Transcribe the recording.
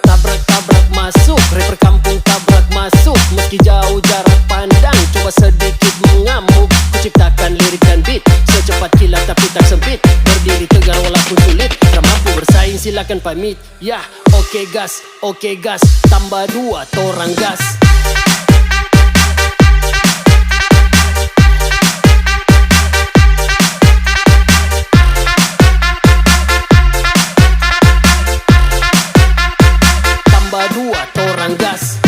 Tabrak-tabrak masuk, rapper kampung tabrak masuk. Meski jauh jarak pandang, coba sedikit mengamuk. Kuciptakan lirik dan beat, secepat kilat tapi tak sempit. Berdiri tegar walaupun sulit, tak mampu bersaing silakan pamit. Ya, oke gas, tambah 2 torang gas. Tambah 2 torang gas.